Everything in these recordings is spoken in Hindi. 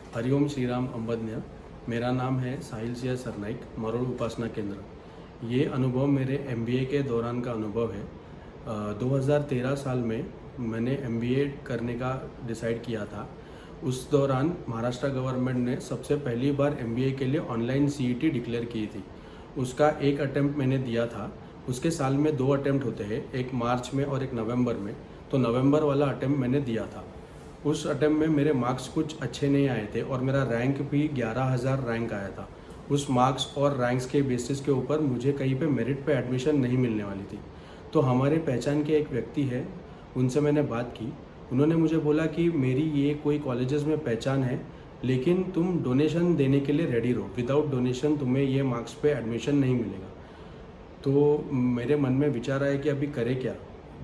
हरिओम श्रीराम अंबज्ञ। मेरा नाम है साहिल सिंह सरनाइक, मरोड़ उपासना केंद्र। ये अनुभव मेरे एमबीए के दौरान का अनुभव है। 2013 साल में मैंने एमबीए करने का डिसाइड किया था। उस दौरान महाराष्ट्र गवर्नमेंट ने सबसे पहली बार एमबीए के लिए ऑनलाइन सीईटी डिक्लेयर की थी। उसका एक अटेम्प्ट मैंने दिया था। उसके साल में 2 अटेम्प्ट होते हैं, एक मार्च में और एक नवंबर में। तो नवंबर वाला अटेम्प्ट मैंने दिया था। उस अटेम्प्ट में मेरे मार्क्स कुछ अच्छे नहीं आए थे और मेरा रैंक भी 11,000 रैंक आया था। उस मार्क्स और रैंक्स के बेसिस के ऊपर मुझे कहीं पे मेरिट पे एडमिशन नहीं मिलने वाली थी। तो हमारे पहचान के एक व्यक्ति है, उनसे मैंने बात की। उन्होंने मुझे बोला कि मेरी ये कोई कॉलेजेस में पहचान है, लेकिन तुम डोनेशन देने के लिए रेडी रहो। विदाउट डोनेशन तुम्हें ये मार्क्स पे एडमिशन नहीं मिलेगा। तो मेरे मन में विचार आया कि अभी करे क्या।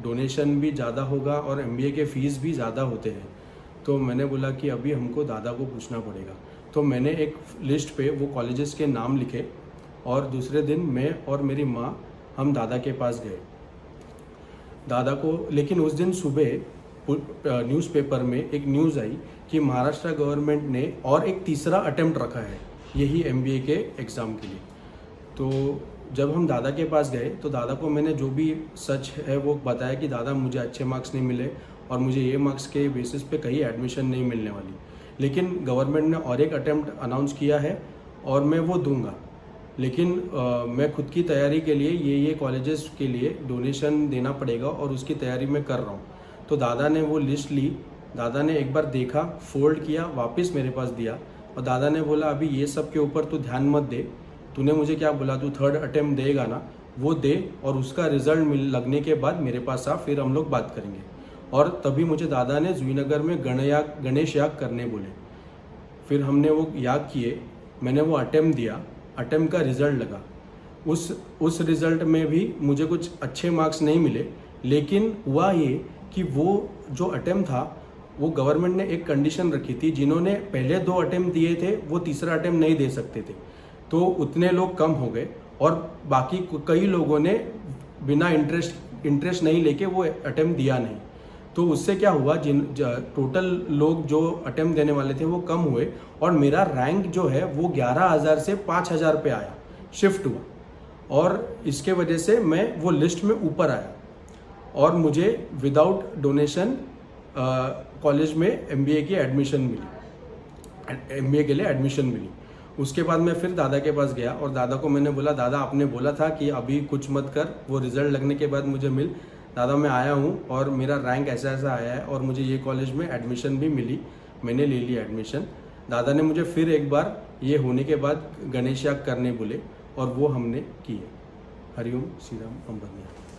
डोनेशन भी ज़्यादा होगा और एमबीए के फ़ीस भी ज़्यादा होते हैं। तो मैंने बोला कि अभी हमको दादा को पूछना पड़ेगा। तो मैंने एक लिस्ट पे वो कॉलेजेस के नाम लिखे और दूसरे दिन मैं और मेरी माँ हम दादा के पास गए। दादा को लेकिन उस दिन सुबह न्यूज़पेपर में एक न्यूज़ आई कि महाराष्ट्र गवर्नमेंट ने और एक तीसरा अटेम्प्ट रखा है यही एमबीए के एग्ज़ाम के लिए। तो जब हम दादा के पास गए तो दादा को मैंने जो भी सच है वो बताया कि दादा मुझे अच्छे मार्क्स नहीं मिले और मुझे ये मार्क्स के बेसिस पे कहीं एडमिशन नहीं मिलने वाली, लेकिन गवर्नमेंट ने और एक अटेम्प्ट अनाउंस किया है और मैं वो दूंगा। लेकिन मैं खुद की तैयारी के लिए ये कॉलेजेस के लिए डोनेशन देना पड़ेगा और उसकी तैयारी मैं कर रहा हूँ। तो दादा ने वो लिस्ट ली। दादा ने एक बार देखा, फोल्ड किया, वापस मेरे पास दिया और दादा ने बोला अभी ये सब के ऊपर तू ध्यान मत दे। तूने मुझे क्या बोला, तू 3rd अटेम्प्ट देगा ना, वो दे और उसका रिजल्ट लगने के बाद मेरे पास आ, फिर हम लोग बात करेंगे। और तभी मुझे दादा ने जुईनगर में गणेश याग करने बोले। फिर हमने वो याग किए। मैंने वो अटेम्प्ट दिया। अटेम्प्ट का रिजल्ट लगा। उस रिजल्ट में भी मुझे कुछ अच्छे मार्क्स नहीं मिले, लेकिन हुआ ये कि वो जो अटेम्प्ट था वो गवर्नमेंट ने एक कंडीशन रखी थी, जिन्होंने पहले 2 अटेम्प्ट दिए थे वो तीसरा अटेम्प्ट नहीं दे सकते थे। तो उतने लोग कम हो गए और बाकी कई लोगों ने बिना इंटरेस्ट नहीं लेके वो अटेम्प्ट दिया नहीं। तो उससे क्या हुआ, टोटल लोग जो अटेम्प्ट देने वाले थे वो कम हुए और मेरा रैंक जो है वो 11,000 से 5,000 पे आया, शिफ्ट हुआ। और इसके वजह से मैं वो लिस्ट में ऊपर आया और मुझे विदाउट डोनेशन कॉलेज में एमबीए की एडमिशन मिली, एमबीए के लिए एडमिशन मिली। उसके बाद मैं फिर दादा के पास गया और दादा को मैंने बोला, दादा आपने बोला था कि अभी कुछ मत कर, वो रिजल्ट लगने के बाद मुझे मिल। दादा मैं आया हूँ और मेरा रैंक ऐसा ऐसा आया है और मुझे ये कॉलेज में एडमिशन भी मिली, मैंने ले ली एडमिशन। दादा ने मुझे फिर एक बार ये होने के बाद गणेश याग करने बोले और वो हमने किए। हरिओम श्रीराम अंबज्ञ।